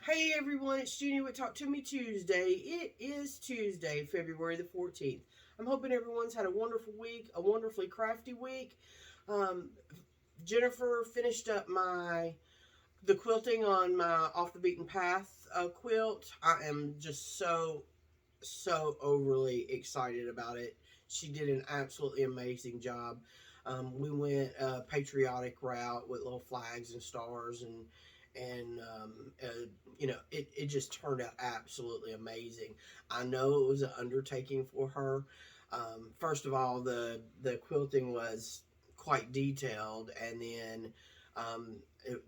Hey everyone, it's Jeannie with Talk To Me Tuesday. It is Tuesday, February the 14th. I'm hoping everyone's had a wonderful week, a wonderfully crafty week. Um, Jennifer finished up the quilting on my Off the Beaten Path quilt. I am just so overly excited about it. She did an absolutely amazing job. We went a patriotic route with little flags and stars and it just turned out absolutely amazing. I know it was an undertaking for her. First of all, the quilting was quite detailed, and then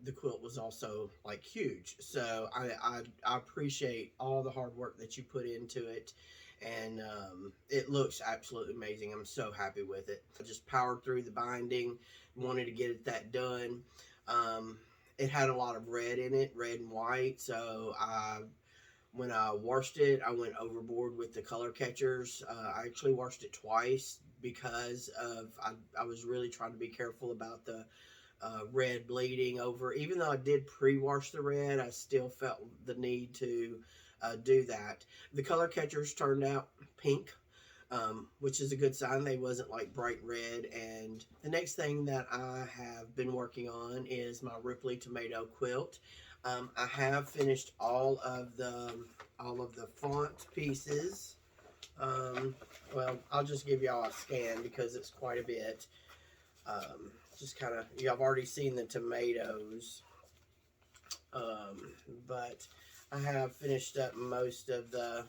the quilt was also like huge. So I appreciate all the hard work that you put into it, and it looks absolutely amazing. I'm so happy with it. I just powered through the binding, wanted to get that done. It had a lot of red in it, red and white, so when I washed it, I went overboard with the color catchers. I actually washed it twice because I was really trying to be careful about the red bleeding over. Even though I did pre-wash the red, I still felt the need to do that. The color catchers turned out pink, which is a good sign. They wasn't like bright red. And the next thing that I have been working on is my Ripley tomato quilt. I have finished all of the font pieces. Well, I'll just give y'all a scan because it's quite a bit. Just kind of, y'all have already seen the tomatoes, but I have finished up most of the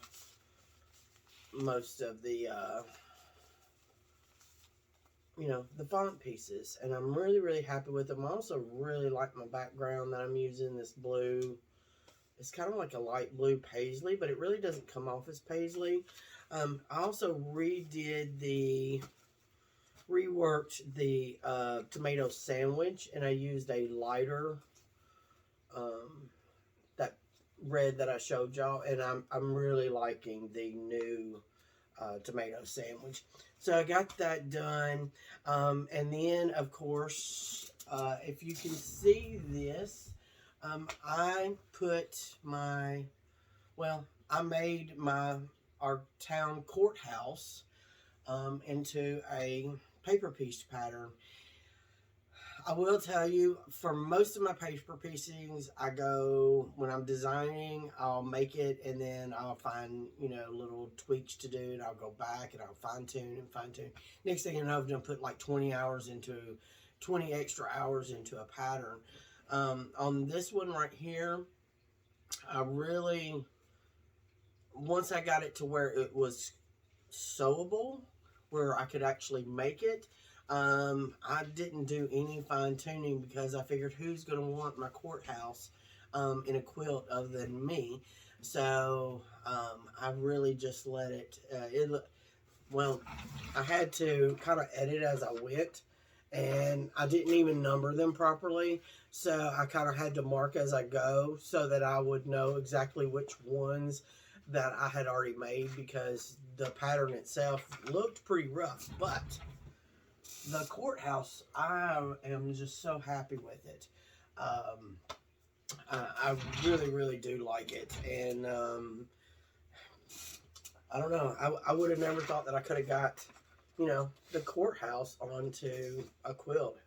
the font pieces, and I'm really happy with them. I also really like my background that I'm using, this blue. It's kind of like a light blue paisley, but it really doesn't come off as paisley. I also reworked the tomato sandwich, and I used a lighter that red that I showed y'all, and I'm really liking the new tomato sandwich. So I got that done, and then of course, if you can see this, I made our town courthouse into a paper piece pattern. I will tell you, for most of my paper piecings, when I'm designing, I'll make it, and then I'll find, little tweaks to do, and I'll go back, and I'll fine tune. Next thing you know, I've done put like 20 extra hours into a pattern. On this one right here, once I got it to where it was sewable, where I could actually make it, I didn't do any fine tuning because I figured, who's going to want my courthouse in a quilt other than me? So I really just let it. I had to kind of edit as I went, and I didn't even number them properly. So I kind of had to mark as I go so that I would know exactly which ones that I had already made, because the pattern itself looked pretty rough, but the courthouse, I am just so happy with it. I really do like it, and I don't know, I would have never thought that I could have got, the courthouse onto a quilt.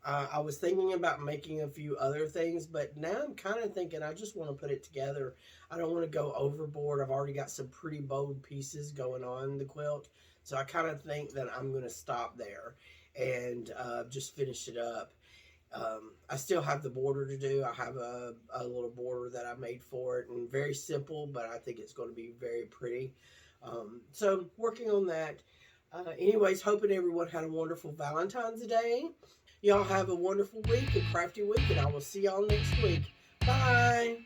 I was thinking about making a few other things, but now I'm kind of thinking I just want to put it together. I don't want to go overboard. I've already got some pretty bold pieces going on the quilt, so I kind of think that I'm going to stop there and just finish it up. I still have the border to do. I have a little border that I made for it, and very simple, but I think it's going to be very pretty. So working on that. Anyways, hoping everyone had a wonderful Valentine's Day. Y'all have a wonderful week, a crafty week, and I will see y'all next week. Bye!